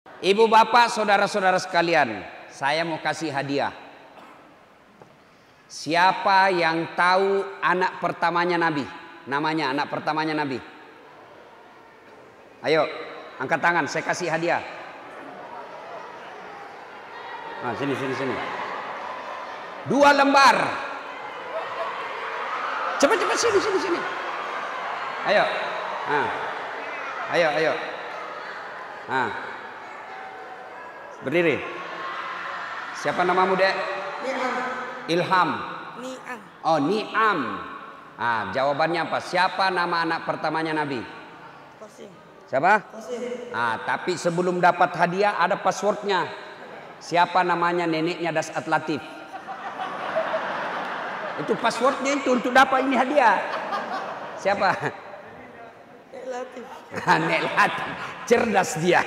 Ibu bapak, saudara-saudara sekalian, saya mau kasih hadiah. Siapa yang tahu anak pertamanya Nabi? Namanya anak pertamanya Nabi. Ayo, angkat tangan, saya kasih hadiah. Nah, sini. 2 lembar. Cepat sini. Ayo. Nah. Ayo. Nah. Berdiri. Siapa namamu, Dek? Ilham. Ni'am. Oh, Ni'am. Ah, jawabannya apa? Siapa nama anak pertamanya Nabi? Qasim. Siapa? Qasim. Ah, tapi sebelum dapat hadiah ada passwordnya. Siapa namanya neneknya Dasat Latif? Itu passwordnya itu untuk dapat ini hadiah. Siapa? Nek Latif. Nek Latif. Cerdas dia.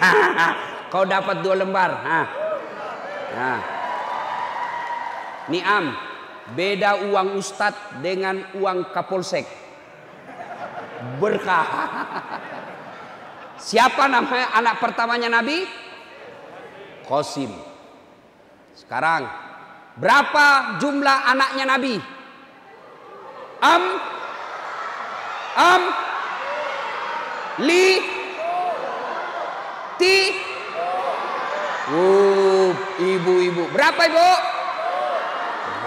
Kau dapat 2 lembar. Nah. Ni'am, beda uang ustadz dengan uang kapolsek. Berkah. Siapa namanya anak pertamanya Nabi? Qasim. Sekarang, berapa jumlah anaknya Nabi? Ibu-ibu. Berapa, Ibu?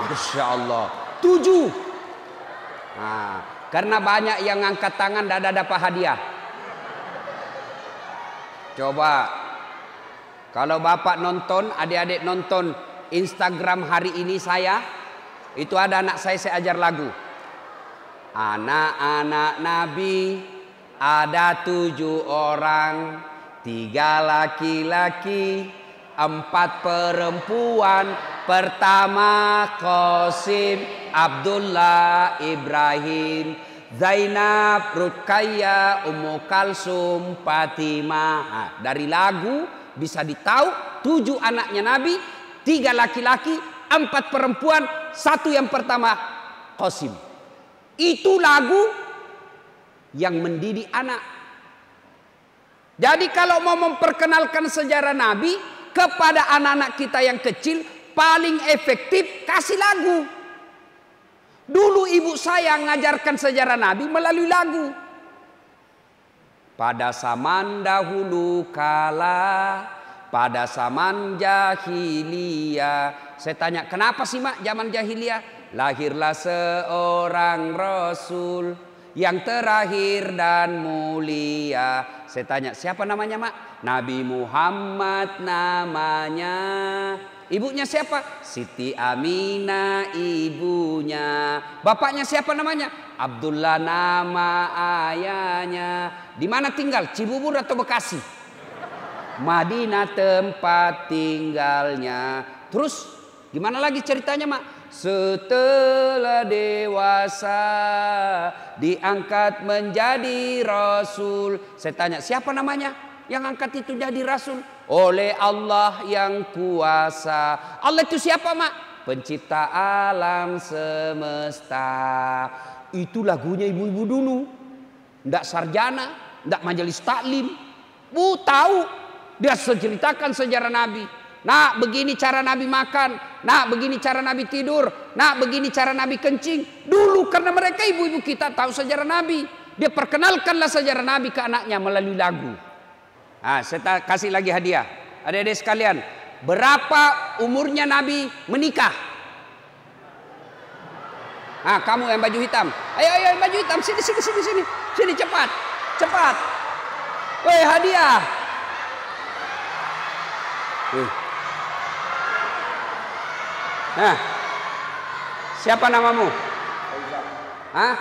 Masya Allah. 7. Nah, karena banyak yang angkat tangan dan ada dapat hadiah. Coba, kalau bapak nonton, adik-adik nonton Instagram hari ini saya, itu ada anak saya ajar lagu. Anak-anak Nabi ada 7 orang, 3 laki-laki, 4 perempuan. Pertama Qasim, Abdullah, Ibrahim, Zainab, Ruqayyah, Ummu Kalsum, Fatimah. Nah, dari lagu bisa ditahu 7 anaknya Nabi, 3 laki-laki, 4 perempuan, 1 yang pertama Qasim. Itu lagu yang mendidik anak. Jadi kalau mau memperkenalkan sejarah Nabi kepada anak-anak kita yang kecil, paling efektif kasih lagu. Dulu ibu saya mengajarkan sejarah Nabi melalui lagu. Pada zaman dahulu kala, pada zaman jahiliyah. Saya tanya, kenapa sih mak zaman jahiliyah? Lahirlah seorang Rasul yang terakhir dan mulia. Saya tanya, siapa namanya mak? Nabi Muhammad namanya. Ibunya siapa? Siti Aminah ibunya. Bapaknya siapa namanya? Abdullah nama ayahnya. Di mana tinggal? Cibubur atau Bekasi? Madinah tempat tinggalnya. Terus gimana lagi ceritanya mak? Setelah dewasa diangkat menjadi Rasul. Saya tanya, siapa namanya yang angkat itu jadi Rasul? Oleh Allah yang kuasa. Allah itu siapa mak? Pencipta alam semesta. Itu lagunya ibu-ibu dulu. Nggak sarjana, nggak majelis taklim. Bu tahu, dia ceritakan sejarah Nabi. Nah, begini cara Nabi makan. Nah, begini cara Nabi tidur. Nah, begini cara Nabi kencing. Dulu karena mereka ibu-ibu kita tahu sejarah Nabi. Dia perkenalkanlah sejarah Nabi ke anaknya melalui lagu. Nah, saya kasih lagi hadiah. Adik-adik sekalian, berapa umurnya Nabi menikah? Nah, kamu yang baju hitam. Ayo yang baju hitam. Sini. Sini cepat. Woi, hadiah. Nah, siapa namamu? Faiza. Hah?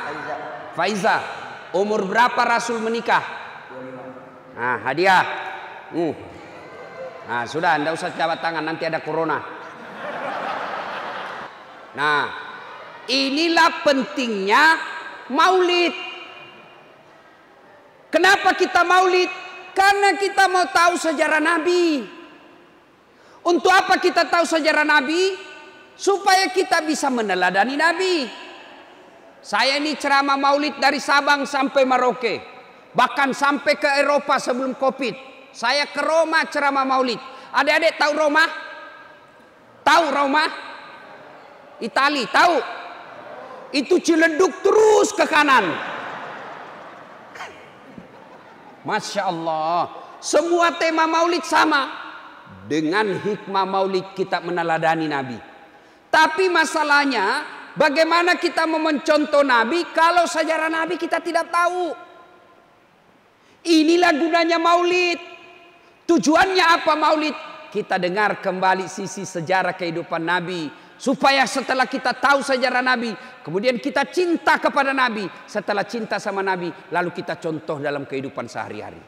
Faiza. Umur berapa Rasul menikah? 25. Nah, hadiah. Nah, sudah, anda usah jabat tangan, nanti ada corona. Nah, inilah pentingnya maulid. Kenapa kita maulid? Karena kita mau tahu sejarah Nabi. Untuk apa kita tahu sejarah Nabi? Supaya kita bisa meneladani Nabi. Saya ini ceramah maulid dari Sabang sampai Merauke. Bahkan sampai ke Eropa sebelum Covid. Saya ke Roma ceramah maulid. Adik-adik tahu Roma? Tahu Roma? Itali, tahu? Itu Ciledug terus ke kanan. Masya Allah. Semua tema maulid sama. Dengan hikmah maulid kita meneladani Nabi. Tapi masalahnya, bagaimana kita mau mencontoh Nabi kalau sejarah Nabi kita tidak tahu? Inilah gunanya maulid. Tujuannya apa maulid? Kita dengar kembali sisi sejarah kehidupan Nabi. Supaya setelah kita tahu sejarah Nabi, kemudian kita cinta kepada Nabi. Setelah cinta sama Nabi, lalu kita contoh dalam kehidupan sehari-hari.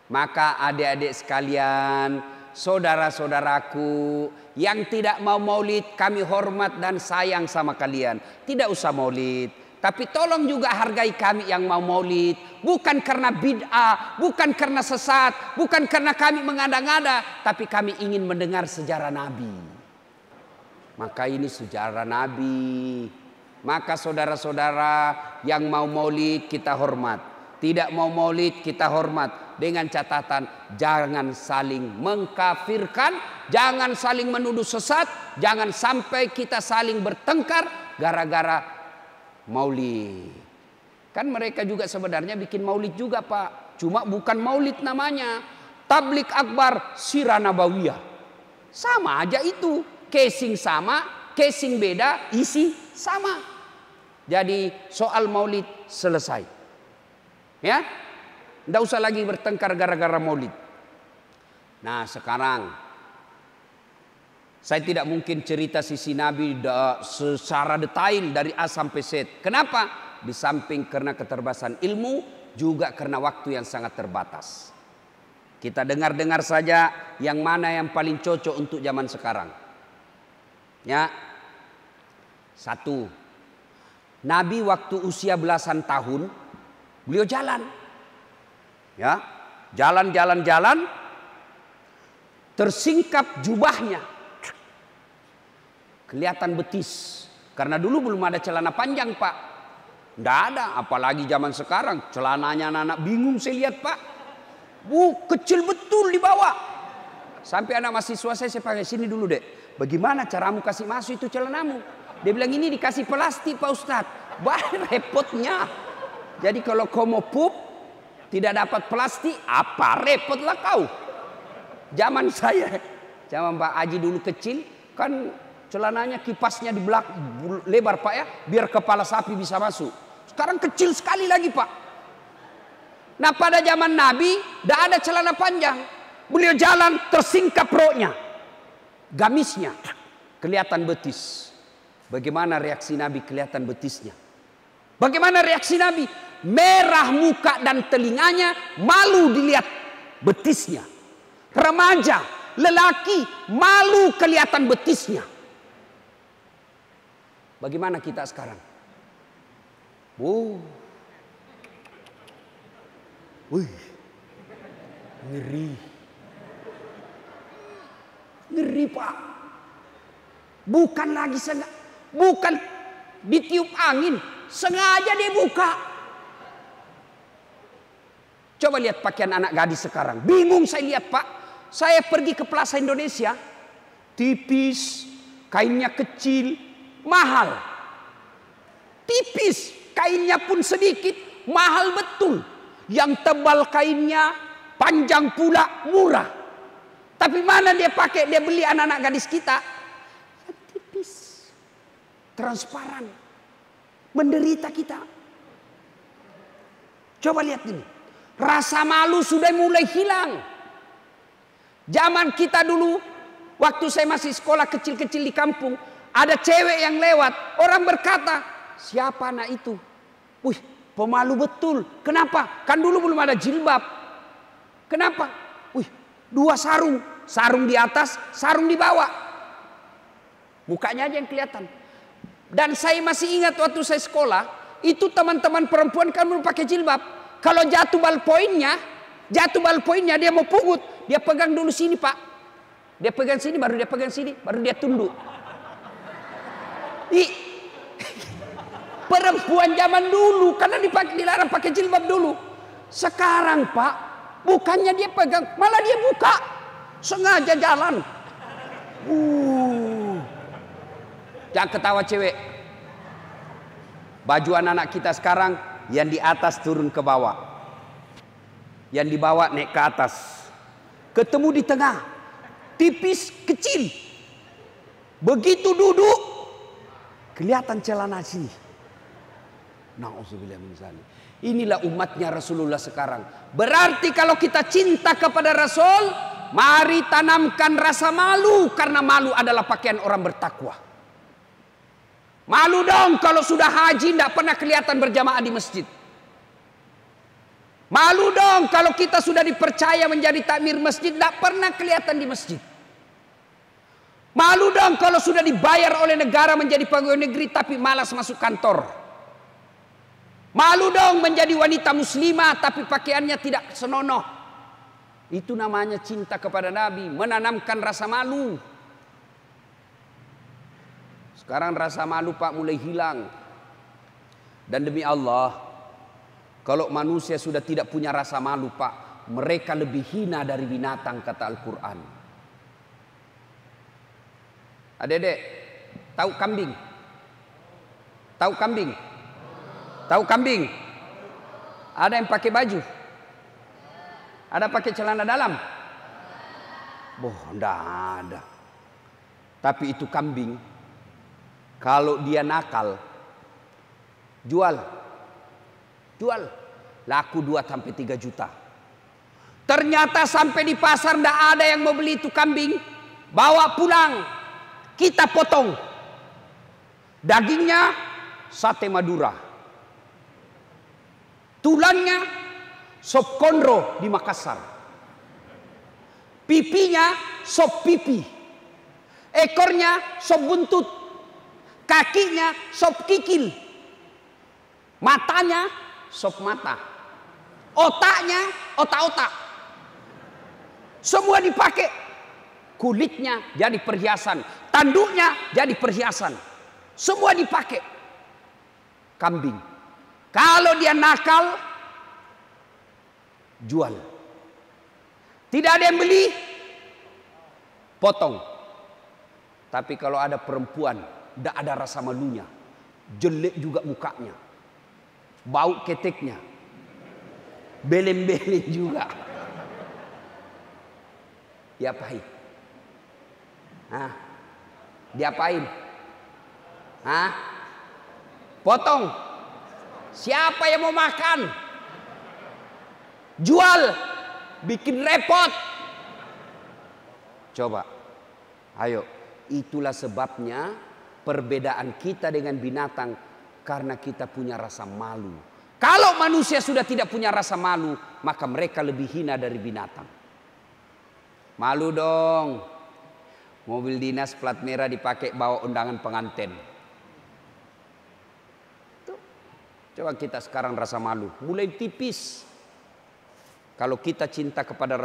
Maka adik-adik sekalian, saudara-saudaraku yang tidak mau maulid, kami hormat dan sayang sama kalian. Tidak usah maulid, tapi tolong juga hargai kami yang mau maulid. Bukan karena bid'ah, bukan karena sesat, bukan karena kami mengada-ngada, tapi kami ingin mendengar sejarah Nabi. Maka ini sejarah Nabi. Maka saudara-saudara yang mau maulid kita hormat. Tidak mau maulid kita hormat. Dengan catatan jangan saling mengkafirkan. Jangan saling menuduh sesat. Jangan sampai kita saling bertengkar gara-gara maulid. Kan mereka juga sebenarnya bikin maulid juga Pak. Cuma bukan maulid namanya. Tablik Akbar Sirah Nabawiyah. Sama aja itu. Casing sama, casing beda, isi sama. Jadi soal maulid selesai. Ya, tidak usah lagi bertengkar gara-gara maulid. Nah sekarang, saya tidak mungkin cerita sisi Nabi secara detail dari A sampai Z. Kenapa? Di samping karena keterbatasan ilmu, juga karena waktu yang sangat terbatas. Kita dengar-dengar saja yang mana yang paling cocok untuk zaman sekarang. Ya, satu, Nabi waktu usia belasan tahun, beliau jalan, ya, jalan, tersingkap jubahnya, kelihatan betis, karena dulu belum ada celana panjang Pak, tidak ada, apalagi zaman sekarang, celananya anak-anak bingung saya lihat Pak, kecil betul di bawah, sampai anak mahasiswa saya pakai sini dulu dek. Bagaimana caramu kasih masuk itu celanamu? Dia bilang ini dikasih plastik Pak Ustadz. Banyak repotnya. Jadi kalau kau mau pup tidak dapat plastik, apa repotlah kau. Zaman saya, zaman Pak Haji dulu kecil, kan celananya kipasnya di belakang lebar Pak ya, biar kepala sapi bisa masuk. Sekarang kecil sekali lagi Pak. Nah pada zaman Nabi tidak ada celana panjang. Beliau jalan tersingkap roknya. Gamisnya kelihatan betis. Bagaimana reaksi Nabi kelihatan betisnya? Bagaimana reaksi Nabi? Merah muka dan telinganya, malu dilihat betisnya. Remaja, lelaki, malu kelihatan betisnya. Bagaimana kita sekarang? Wih, ngeri. Ngeri Pak. Bukan lagi bukan ditiup angin, sengaja dia buka. Coba lihat pakaian anak gadis sekarang. Bingung saya lihat Pak. Saya pergi ke Plaza Indonesia, tipis, kainnya kecil, mahal. Tipis, kainnya pun sedikit, mahal betul. Yang tebal kainnya, panjang pula, murah. Tapi mana dia pakai, dia beli anak-anak gadis kita? Yang tipis, transparan, menderita kita. Coba lihat ini, rasa malu sudah mulai hilang. Zaman kita dulu, waktu saya masih sekolah kecil-kecil di kampung, ada cewek yang lewat, orang berkata, siapa anak itu? Wih, pemalu betul. Kenapa? Kan dulu belum ada jilbab. Kenapa? Wih, 2 sarung. Sarung di atas, sarung di bawah. Mukanya aja yang kelihatan. Dan saya masih ingat waktu saya sekolah, itu teman-teman perempuan kan belum pakai jilbab. Kalau jatuh ballpointnya dia mau pungut, dia pegang dulu sini Pak. Dia pegang sini, baru dia pegang sini, baru dia tunduk. Perempuan zaman dulu, karena dilarang pakai jilbab dulu. Sekarang Pak, Bukannya dia pegang, malah dia buka. Sengaja jalan. Jangan ketawa cewek. Baju anak-anak kita sekarang yang di atas turun ke bawah. Yang di bawah naik ke atas. Ketemu di tengah. Tipis, kecil. Begitu duduk, kelihatan celana sini. Na'udzubillah min dzalik. Inilah umatnya Rasulullah sekarang. Berarti kalau kita cinta kepada Rasul, mari tanamkan rasa malu. Karena malu adalah pakaian orang bertakwa. Malu dong kalau sudah haji tidak pernah kelihatan berjamaah di masjid. Malu dong kalau kita sudah dipercaya menjadi takmir masjid tidak pernah kelihatan di masjid. Malu dong kalau sudah dibayar oleh negara menjadi pegawai negeri tapi malas masuk kantor. Malu dong menjadi wanita muslimah tapi pakaiannya tidak senonoh. Itu namanya cinta kepada Nabi, menanamkan rasa malu. Sekarang rasa malu Pak mulai hilang. Dan demi Allah, kalau manusia sudah tidak punya rasa malu Pak, mereka lebih hina dari binatang kata Al-Quran. Adik-adik, tahu kambing? Tahu kambing? Tahu kambing? Ada yang pakai baju? Ada pakai celana dalam? Boh, enggak ada. Tapi itu kambing, kalau dia nakal, jual. Laku 2-3 juta. Ternyata sampai di pasar enggak ada yang mau beli itu kambing. Bawa pulang. Kita potong. Dagingnya sate Madura. Tulangnya sop konro di Makassar. Pipinya sop pipi. Ekornya sop buntut. Kakinya sop kikil. Matanya sop mata. Otaknya otak-otak. Semua dipakai. Kulitnya jadi perhiasan, tanduknya jadi perhiasan, semua dipakai. Kambing, kalau dia nakal, jual. Tidak ada yang beli, potong. Tapi kalau ada perempuan, tidak ada rasa malunya, jelek juga mukanya, bau keteknya, belem-belem juga. Diapain? Diapain? Potong. Siapa yang mau makan? Jual. Bikin repot. Coba. Ayo. Itulah sebabnya perbedaan kita dengan binatang. Karena kita punya rasa malu. Kalau manusia sudah tidak punya rasa malu, maka mereka lebih hina dari binatang. Malu dong. Mobil dinas plat merah dipakai bawa undangan pengantin. Tuh. Coba kita sekarang rasa malu. Mulai tipis. Kalau kita cinta kepada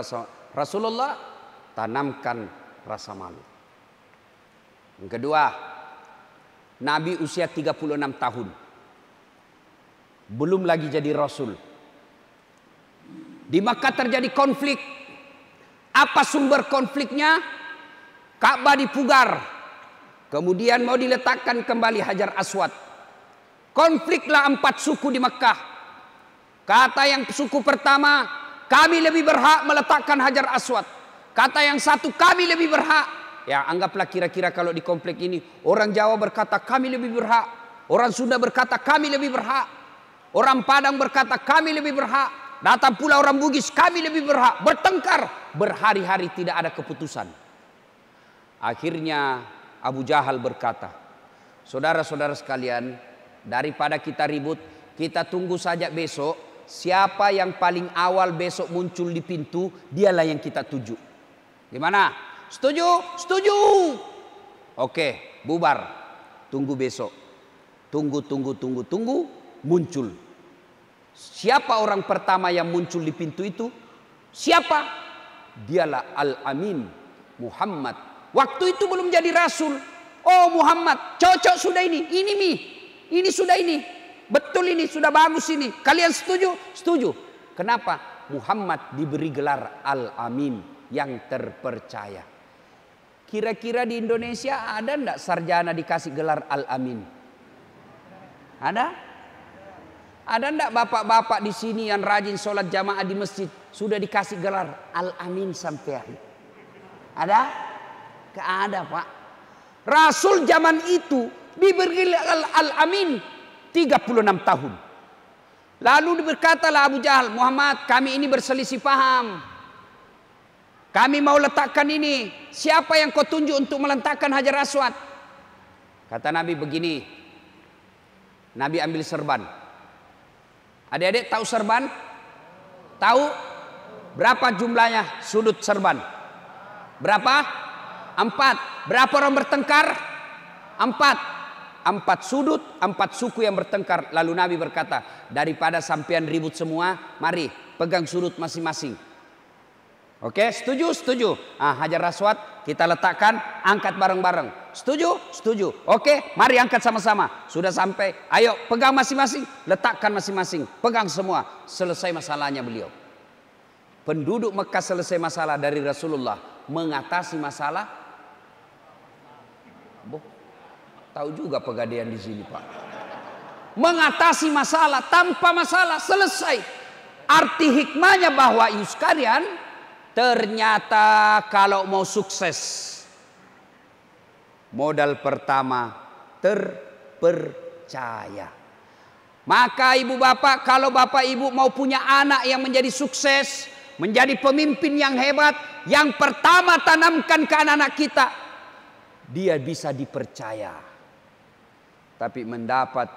Rasulullah, tanamkan rasa malu. Yang kedua, Nabi usia 36 tahun. Belum lagi jadi Rasul. Di Makkah terjadi konflik. Apa sumber konfliknya? Ka'bah dipugar. Kemudian mau diletakkan kembali Hajar Aswad. Konfliklah 4 suku di Mekah. Kata yang suku pertama, kami lebih berhak meletakkan Hajar Aswad. Kata yang satu, kami lebih berhak. Ya anggaplah kira-kira kalau di komplek ini, orang Jawa berkata kami lebih berhak. Orang Sunda berkata kami lebih berhak. Orang Padang berkata kami lebih berhak. Datang pula orang Bugis, kami lebih berhak. Bertengkar. Berhari-hari tidak ada keputusan. Akhirnya Abu Jahal berkata, saudara-saudara sekalian, daripada kita ribut, kita tunggu saja besok. Siapa yang paling awal besok muncul di pintu, dialah yang kita tuju. Gimana? Setuju? Setuju. Oke, bubar. Tunggu besok. Tunggu, muncul. Siapa orang pertama yang muncul di pintu itu? Siapa? Dialah Al-Amin, Muhammad. Waktu itu belum jadi Rasul. Oh Muhammad, cocok sudah ini sudah ini. Betul ini, sudah bagus ini. Kalian setuju? Setuju. Kenapa? Muhammad diberi gelar Al-Amin, yang terpercaya. Kira-kira di Indonesia ada enggak sarjana dikasih gelar Al-Amin? Ada? Ada enggak bapak-bapak di sini yang rajin sholat jamaah di masjid sudah dikasih gelar Al-Amin sampean? Ada? Gak ada, Pak. Rasul zaman itu diberi gelar Al-Amin 36 tahun. Lalu berkatalah Abu Jahal, Muhammad, kami ini berselisih paham. Kami mau letakkan ini. Siapa yang kau tunjuk untuk meletakkan Hajar Aswad? Kata Nabi begini. Nabi ambil serban. Adik-adik tahu serban? Tahu? Berapa jumlahnya sudut serban? Berapa? 4. Berapa orang bertengkar? 4. 4 sudut, 4 suku yang bertengkar. Lalu Nabi berkata, daripada sampean ribut semua, mari pegang sudut masing-masing. Oke, setuju? Setuju. Hajar Aswad kita letakkan, angkat bareng-bareng. Setuju? Setuju. Oke, mari angkat sama-sama. Sudah sampai, ayo pegang masing-masing, letakkan masing-masing. Pegang semua. Selesai masalahnya beliau. Penduduk Mekah selesai masalah dari Rasulullah. Mengatasi masalah. Tahu juga Pegadaian di sini, Pak. Mengatasi masalah tanpa masalah, selesai. Arti hikmahnya bahwa ibu sekalian, ternyata kalau mau sukses, modal pertama terpercaya. Maka ibu bapak, kalau bapak ibu mau punya anak yang menjadi sukses, menjadi pemimpin yang hebat, yang pertama tanamkan ke anak-anak kita, dia bisa dipercaya. Tapi mendapat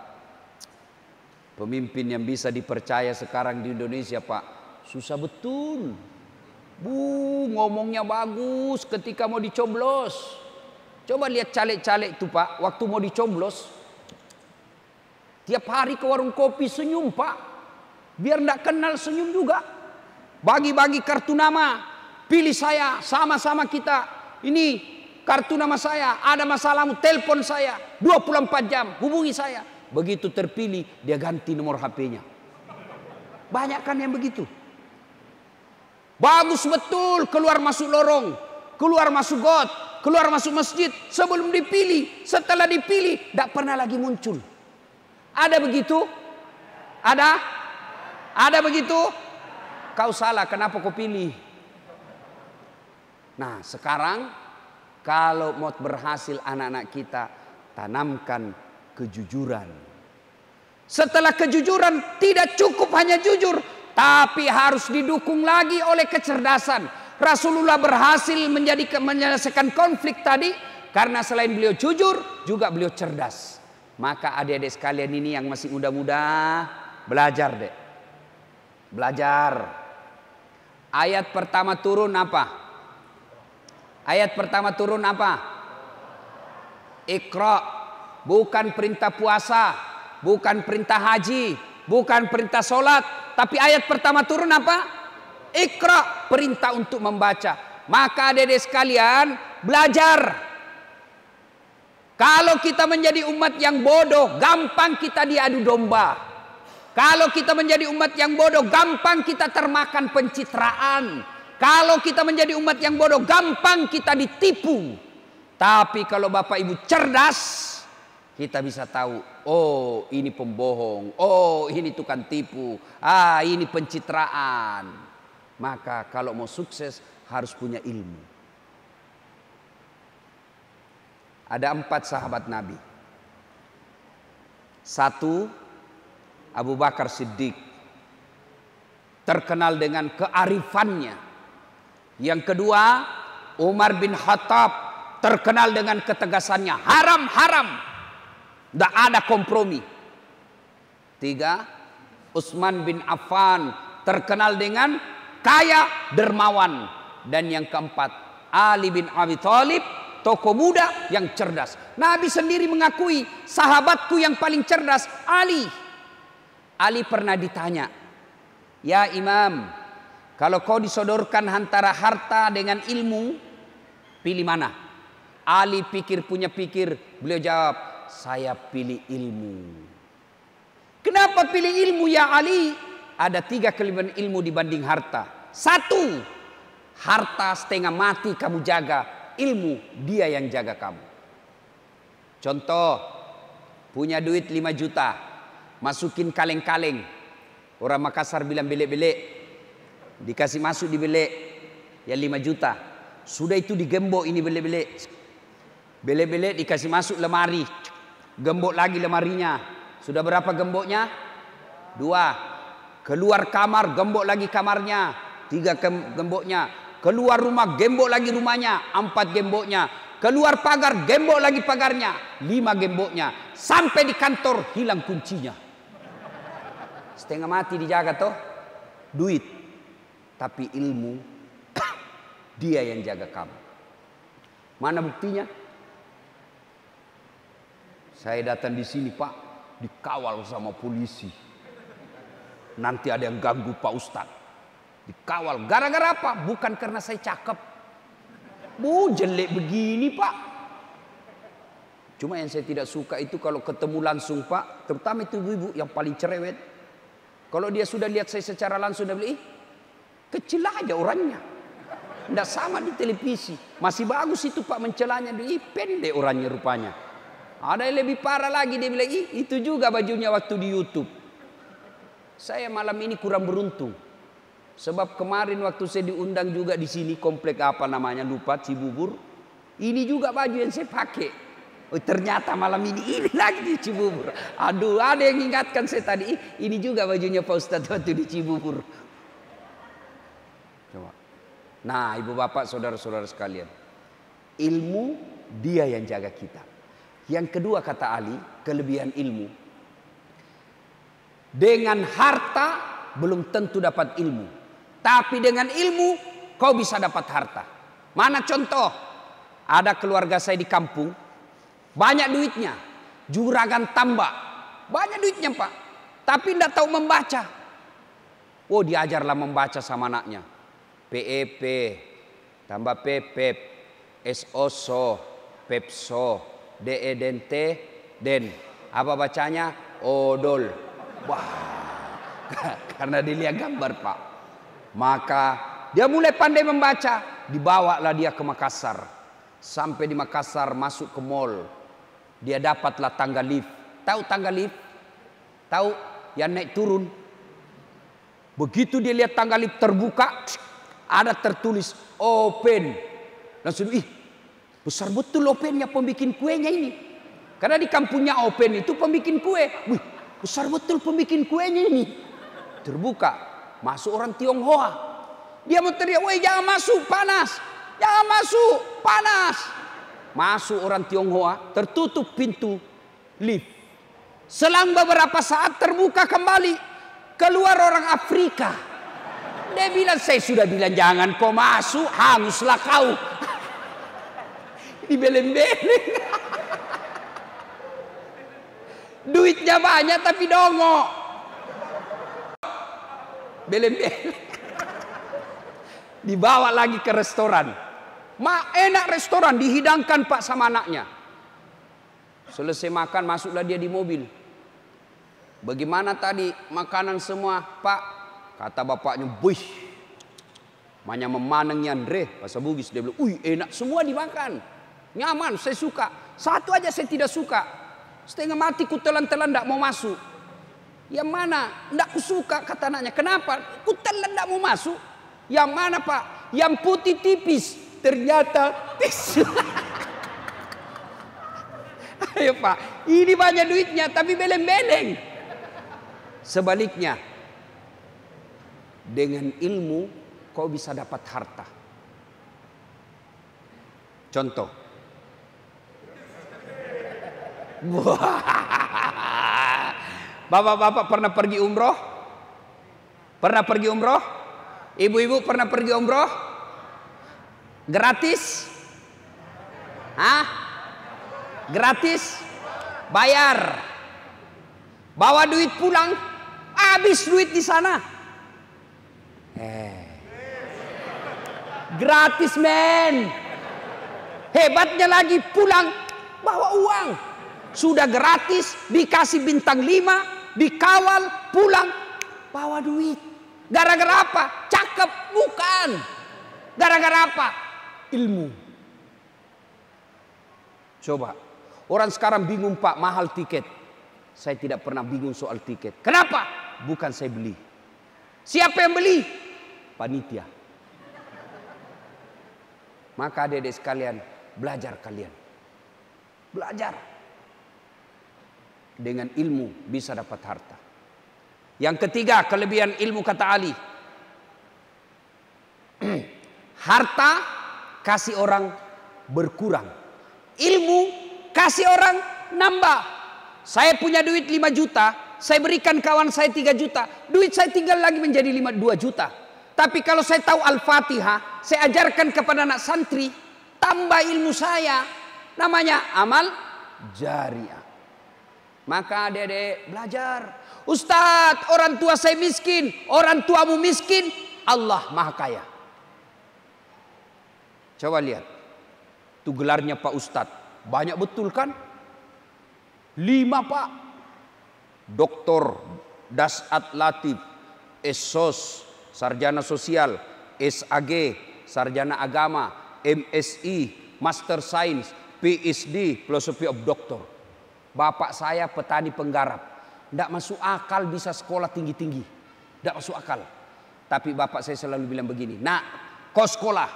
pemimpin yang bisa dipercaya sekarang di Indonesia, Pak, susah betul. Ngomongnya bagus ketika mau dicoblos. Coba lihat caleg-caleg itu, Pak, waktu mau dicoblos. Tiap hari ke warung kopi senyum, Pak. Biar enggak kenal senyum juga. Bagi-bagi kartu nama. Pilih saya, sama-sama kita. Ini kartu nama saya, ada masalahmu, telepon saya 24 jam, hubungi saya. Begitu terpilih, dia ganti nomor HP-nya. Banyak kan yang begitu. Bagus betul keluar masuk lorong, keluar masuk got, keluar masuk masjid. Sebelum dipilih, setelah dipilih, tidak pernah lagi muncul. Ada begitu? Ada? Ada begitu? Kau salah, kenapa kau pilih? Nah, sekarang kalau mau berhasil anak-anak kita, tanamkan kejujuran. Setelah kejujuran tidak cukup hanya jujur, tapi harus didukung lagi oleh kecerdasan. Rasulullah berhasil menyelesaikan konflik tadi karena selain beliau jujur, juga beliau cerdas. Maka adik-adik sekalian ini yang masih muda-muda, belajar deh. Belajar. Ayat pertama turun apa? Ayat pertama turun apa? Iqra. Bukan perintah puasa, bukan perintah haji, bukan perintah sholat. Tapi ayat pertama turun apa? Iqra. Perintah untuk membaca. Maka adik-adik sekalian, belajar. Kalau kita menjadi umat yang bodoh, gampang kita diadu domba. Kalau kita menjadi umat yang bodoh, gampang kita termakan pencitraan. Kalau kita menjadi umat yang bodoh, gampang kita ditipu. Tapi kalau Bapak Ibu cerdas, kita bisa tahu, oh ini pembohong, oh ini tukang tipu, ini pencitraan. Maka kalau mau sukses harus punya ilmu. Ada 4 sahabat Nabi. 1, Abu Bakar Siddiq, terkenal dengan kearifannya. Yang kedua, Umar bin Khattab, terkenal dengan ketegasannya. Haram, haram. Tidak ada kompromi. 3, Utsman bin Affan, terkenal dengan kaya dermawan. Dan yang keempat, Ali bin Abi Thalib, tokoh muda yang cerdas. Nabi sendiri mengakui, sahabatku yang paling cerdas, Ali. Ali pernah ditanya, ya Imam, kalau kau disodorkan antara harta dengan ilmu, pilih mana? Ali punya pikir. Beliau jawab, saya pilih ilmu. Kenapa pilih ilmu ya Ali? ada 3 kelebihan ilmu dibanding harta. 1, harta setengah mati kamu jaga, ilmu dia yang jaga kamu. Contoh, punya duit 5 juta, masukin kaleng-kaleng. Orang Makassar bilang belek-belek, dikasih masuk di belek, ya 5 juta. Sudah itu digembok ini belek-belek. Belek-belek dikasih masuk lemari, gembok lagi lemarinya. Sudah berapa gemboknya? 2. Keluar kamar, gembok lagi kamarnya. 3 gemboknya. Keluar rumah, gembok lagi rumahnya. 4 gemboknya. Keluar pagar, gembok lagi pagarnya. 5 gemboknya. Sampai di kantor, hilang kuncinya. Setengah mati dijaga toh. Duit. Tapi ilmu, dia yang jaga kamu. Mana buktinya? Saya datang di sini Pak, dikawal sama polisi. Nanti ada yang ganggu Pak Ustadz. Dikawal. Gara-gara apa? Bukan karena saya cakep. Jelek begini Pak. Cuma yang saya tidak suka itu kalau ketemu langsung Pak. Terutama itu ibu yang paling cerewet. Kalau dia sudah lihat saya secara langsung, dia bilang, kecil aja orangnya. Tidak sama di televisi. Masih bagus itu Pak mencelanya. Pendek orangnya rupanya. Ada yang lebih parah lagi, dia bilang, itu juga bajunya waktu di YouTube. Saya malam ini kurang beruntung. Sebab kemarin waktu saya diundang juga di sini, komplek apa namanya, lupa, Cibubur. Ini juga baju yang saya pakai. Oh, ternyata malam ini lagi di Cibubur. Aduh, ada yang ingatkan saya tadi, ini juga bajunya Pak Ustadz waktu di Cibubur. Coba. Nah, ibu bapak, saudara-saudara sekalian. Ilmu, dia yang jaga kita. Yang kedua kata Ali, kelebihan ilmu. Dengan harta belum tentu dapat ilmu. Tapi dengan ilmu kau bisa dapat harta. Mana contoh? Ada keluarga saya di kampung, banyak duitnya, juragan tambak, banyak duitnya Pak. Tapi tidak tahu membaca. Oh, diajarlah membaca sama anaknya. PEP, tambah PEP, SOSO, PEPSO, DEDNT, den. Apa bacanya? Odol. Wah, karena dilihat gambar Pak. Maka dia mulai pandai membaca. Dibawalah dia ke Makassar. Sampai di Makassar masuk ke mall. Dia dapatlah tangga lift. Tahu tangga lift? Tahu yang naik turun. Begitu dia lihat tangga lift terbuka, ada tertulis open. Langsung besar betul opennya pembikin kuenya ini. Karena di kampungnya open itu pembikin kue. Wih, besar betul pembikin kuenya ini. Terbuka, masuk orang Tionghoa. Dia mau teriak, woi jangan masuk, panas. Jangan masuk, panas. Masuk orang Tionghoa, tertutup pintu lift. Selang beberapa saat terbuka kembali. Keluar orang Afrika. Dia bilang, saya sudah bilang jangan kau masuk, hanguslah kau. Dibeleng-beleng. Duitnya banyak tapi dongok. Beleng-beleng. Dibawa lagi ke restoran. Enak restoran, dihidangkan Pak sama anaknya. Selesai makan, masuklah dia di mobil. Bagaimana tadi makanan semua Pak? Kata bapaknya, wih, banyak memanangnya Andre. Bahasa Bugis, dia bilang, enak semua dimakan. Nyaman, saya suka. Satu aja saya tidak suka. Setengah mati ku telan-telan tidak mau masuk. Yang mana? Tidak ku suka, kata anaknya. Kenapa? Ku telan tidak mau masuk. Yang mana Pak? Yang putih tipis. Ternyata tisu. Ayo Pak, ini banyak duitnya tapi beleng-beleng. Sebaliknya, dengan ilmu kau bisa dapat harta. Contoh. Bapak-bapak pernah pergi umroh? Pernah pergi umroh? Ibu-ibu pernah pergi umroh? Gratis? Hah? Gratis? Bayar? Bawa duit pulang? Habis duit di sana? Gratis men. Hebatnya lagi pulang bawa uang. Sudah gratis, dikasih bintang 5, dikawal, pulang. Bawa duit. Gara-gara apa? Cakep? Bukan. Gara-gara apa? Ilmu. Coba. Orang sekarang bingung, Pak, mahal tiket. Saya tidak pernah bingung soal tiket. Kenapa? Bukan saya beli. Siapa yang beli? Panitia. Maka adik-adik sekalian, belajar kalian. Belajar. Dengan ilmu bisa dapat harta. Yang ketiga, kelebihan ilmu kata Ali. Harta kasih orang berkurang. Ilmu kasih orang nambah. Saya punya duit 5 juta, saya berikan kawan saya 3 juta. Duit saya tinggal lagi menjadi 2 juta. Tapi kalau saya tahu Al-Fatihah, saya ajarkan kepada anak santri, tambah ilmu saya. Namanya amal jariah. Maka adik-adik belajar. Ustadz, orang tua saya miskin, orang tuamu miskin, Allah Maha Kaya. Coba lihat. Itu gelarnya Pak Ustadz. Banyak betul kan? 5 Pak. Doktor Dasat Latif, SOS, Sarjana Sosial, SAG, Sarjana Agama, MSI, Master Science, PhD, Philosophy of Doctor. Bapak saya petani penggarap. Tidak masuk akal bisa sekolah tinggi-tinggi. Tidak masuk akal. Tapi bapak saya selalu bilang begini, nak, kau sekolah.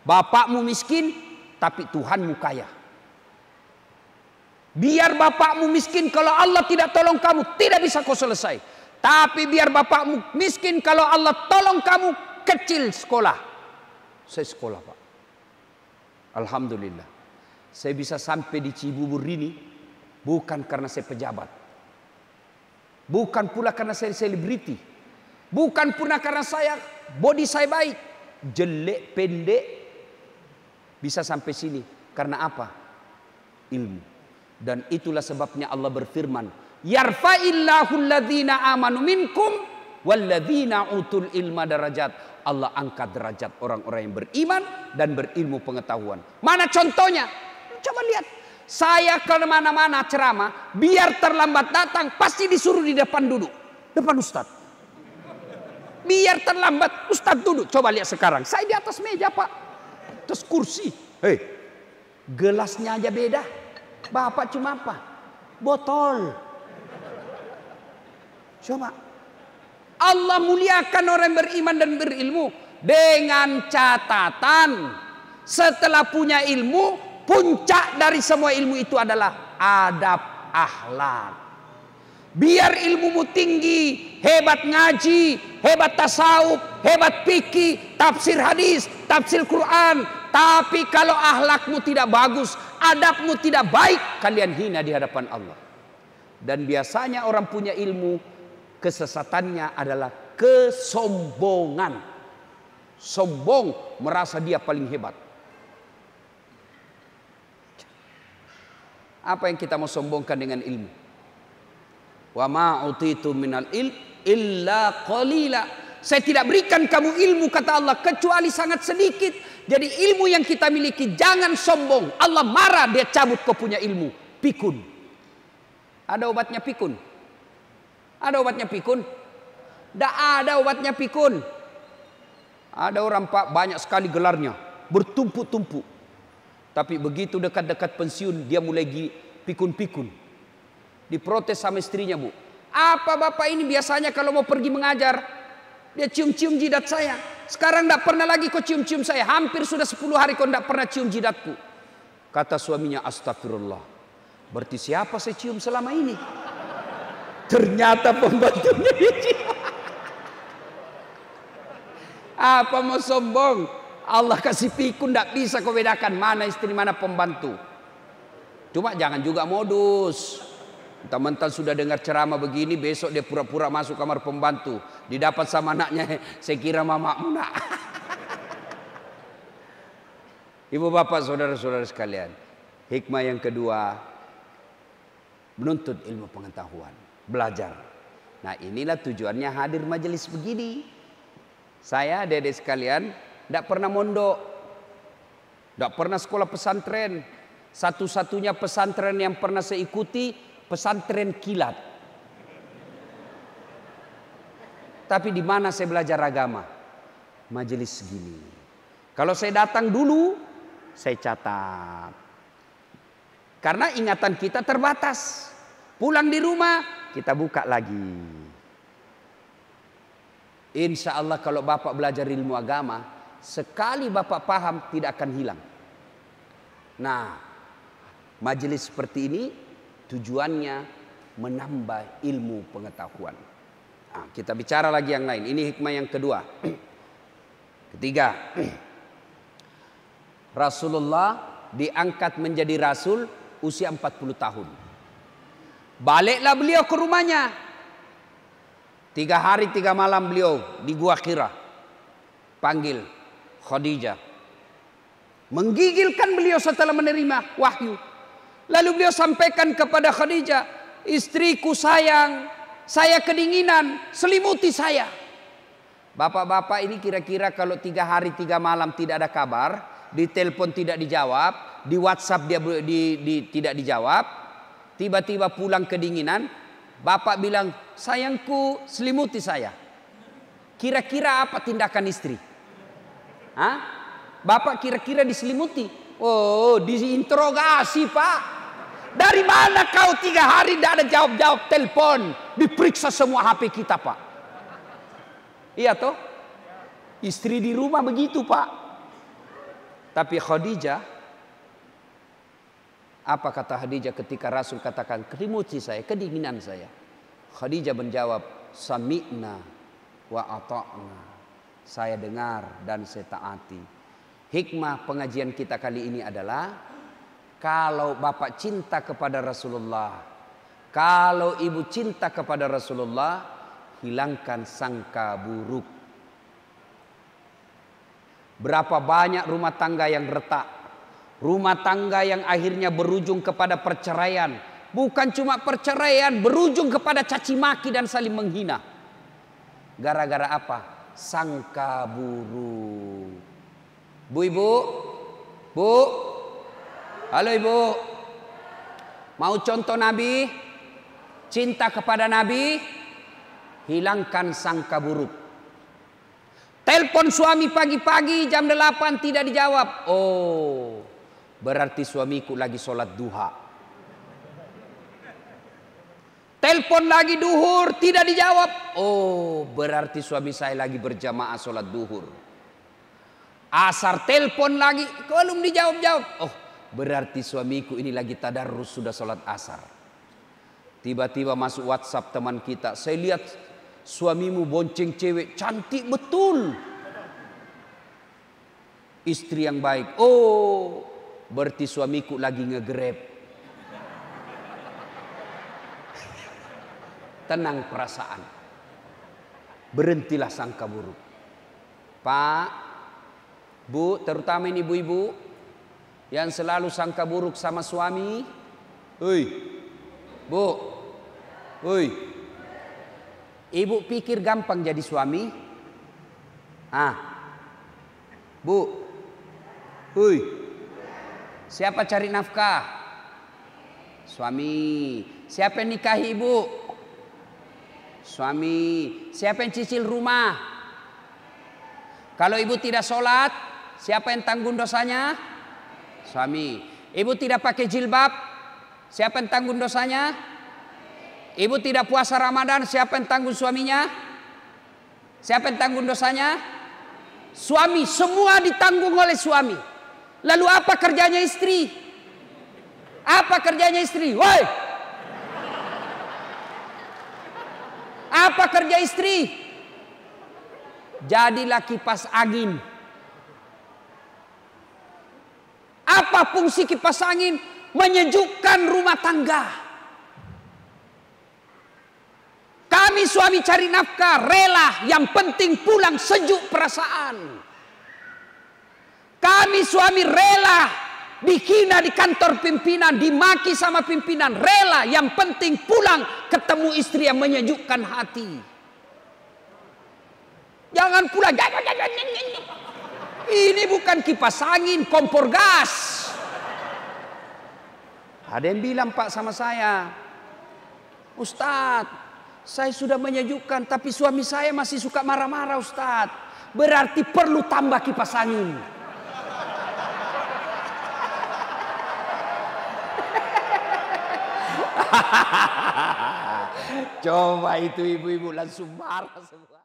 Bapakmu miskin, tapi Tuhanmu kaya. Biar bapakmu miskin, kalau Allah tidak tolong kamu, tidak bisa kau selesai. Tapi biar bapakmu miskin, kalau Allah tolong kamu, kecil sekolah. Saya sekolah, Pak. Alhamdulillah. Saya bisa sampai di Cibubur ini, bukan karena saya pejabat. Bukan pula karena saya selebriti. Bukan pula karena saya body saya baik. Jelek, pendek. Bisa sampai sini. Karena apa? Ilmu. Dan itulah sebabnya Allah berfirman, yarfa'illahu alladhina amanu minkum walladhina utul ilma darajat. Allah angkat derajat orang-orang yang beriman dan berilmu pengetahuan. Mana contohnya? Coba lihat. Saya ke mana-mana ceramah, biar terlambat datang, pasti disuruh di depan duduk. Depan Ustadz. Biar terlambat, Ustadz duduk. Coba lihat sekarang. Saya di atas meja, Pak. Atas kursi. Hei, gelasnya aja beda. Bapak cuma apa? Botol. Coba. Allah muliakan orang beriman dan berilmu. Dengan catatan, setelah punya ilmu, puncak dari semua ilmu itu adalah adab akhlak. Biar ilmumu tinggi, hebat ngaji, hebat tasawuf, hebat fikih, tafsir hadis, tafsir Quran. Tapi kalau akhlakmu tidak bagus, adabmu tidak baik, kalian hina di hadapan Allah. Dan biasanya orang punya ilmu, kesesatannya adalah kesombongan. Sombong, merasa dia paling hebat. Apa yang kita mau sombongkan dengan ilmu? Wa ma utitu minal ilm illa qalila. Saya tidak berikan kamu ilmu, kata Allah, kecuali sangat sedikit. Jadi ilmu yang kita miliki jangan sombong. Allah marah, dia cabut kau punya ilmu. Pikun. Ada obatnya pikun? Ada obatnya pikun? Tidak ada obatnya pikun. Ada orang, Pak, banyak sekali gelarnya, bertumpuk-tumpuk. Tapi begitu dekat-dekat pensiun, dia mulai pikun-pikun. Diprotes sama istrinya, Bu. Apa Bapak ini biasanya kalau mau pergi mengajar, dia cium-cium jidat saya. Sekarang tidak pernah lagi kau cium-cium saya. Hampir sudah 10 hari kau tidak pernah cium jidatku. Kata suaminya, astagfirullah. Berarti siapa saya cium selama ini? Ternyata pembantunya dicium. Apa mau sombong? Allah kasih pikun, tidak bisa kau bedakan mana istri mana pembantu. Cuma jangan juga modus. Mentang-mentang sudah dengar ceramah begini, besok dia pura-pura masuk kamar pembantu. Didapat sama anaknya, saya kira mamamu nak. Ibu bapak saudara-saudara sekalian, hikmah yang kedua, menuntut ilmu pengetahuan, belajar. Nah inilah tujuannya hadir majelis begini. Saya adik-adik sekalian tidak pernah mondok, tidak pernah sekolah pesantren. Satu-satunya pesantren yang pernah saya ikuti pesantren kilat. Tapi di mana saya belajar agama? Majelis gini. Kalau saya datang dulu, saya catat. Karena ingatan kita terbatas. Pulang di rumah, kita buka lagi. Insya Allah kalau Bapak belajar ilmu agama, sekali Bapak paham tidak akan hilang. Nah, majelis seperti ini tujuannya menambah ilmu pengetahuan. Nah, kita bicara lagi yang lain. Ini hikmah yang kedua. Ketiga, Rasulullah diangkat menjadi Rasul usia 40 tahun. Baliklah beliau ke rumahnya. 3 hari 3 malam beliau di Gua Hira. Panggil Khadijah. Menggigilkan beliau setelah menerima wahyu. Lalu beliau sampaikan kepada Khadijah, istriku sayang, saya kedinginan, selimuti saya. Bapak-bapak ini kira-kira kalau 3 hari 3 malam tidak ada kabar, di telepon tidak dijawab, di WhatsApp dia tidak dijawab, tiba-tiba pulang kedinginan, bapak bilang, sayangku selimuti saya. Kira-kira apa tindakan istri? Hah? Bapak kira-kira diselimuti? Oh, diinterogasi pak. Dari mana kau 3 hari tidak ada jawab-jawab telepon? Diperiksa semua HP kita pak. Iya toh? Istri di rumah begitu pak. Tapi Khadijah, apa kata Khadijah ketika Rasul katakan, selimuti saya, kedinginan saya. Khadijah menjawab, sami'na wa ata'na. Saya dengar dan saya taati. Hikmah pengajian kita kali ini adalah, kalau bapak cinta kepada Rasulullah, kalau ibu cinta kepada Rasulullah, hilangkan sangka buruk. Berapa banyak rumah tangga yang retak, rumah tangga yang akhirnya berujung kepada perceraian. Bukan cuma perceraian, berujung kepada caci maki dan saling menghina. Gara-gara apa? Sangka buruk. Bu, ibu, bu, halo ibu, mau contoh Nabi, cinta kepada Nabi, hilangkan sangka buruk. Telepon suami pagi-pagi jam 8 tidak dijawab. Oh, berarti suamiku lagi sholat duha. Telepon lagi duhur tidak dijawab. Oh, berarti suami saya lagi berjamaah sholat duhur. Asar telepon lagi, belum dijawab-jawab. Oh, berarti suamiku ini lagi tadarrus sudah sholat asar. Tiba-tiba masuk WhatsApp teman kita, saya lihat suamimu bonceng cewek cantik betul. Istri yang baik. Oh, berarti suamiku lagi nge-grab. Tenang perasaan. Berhentilah sangka buruk. Pak, Bu, terutama ini ibu-ibu yang selalu sangka buruk sama suami. Hei, Bu, hei. Ibu pikir gampang jadi suami? Bu, hei. Siapa cari nafkah? Suami. Siapa yang nikahi ibu? Suami. Siapa yang cicil rumah? Kalau ibu tidak sholat, siapa yang tanggung dosanya? Suami. Ibu tidak pakai jilbab, siapa yang tanggung dosanya? Ibu tidak puasa Ramadan, siapa yang tanggung suaminya? Siapa yang tanggung dosanya? Suami. Semua ditanggung oleh suami. Lalu apa kerjanya istri? Apa kerjanya istri? Woi! Apa kerja istri? Jadilah kipas angin. Apa fungsi kipas angin? Menyejukkan rumah tangga. Kami suami cari nafkah, rela, yang penting pulang sejuk perasaan. Kami suami rela dihina di kantor pimpinan, dimaki sama pimpinan, rela, yang penting pulang ketemu istri yang menyejukkan hati. Jangan pulang. Ini bukan kipas angin, kompor gas. Ada yang bilang Pak sama saya, Ustadz, Saya sudah menyejukkan, tapi suami saya masih suka marah-marah Ustadz. Berarti perlu tambah kipas angin. Coba itu ibu-ibu langsung marah semua.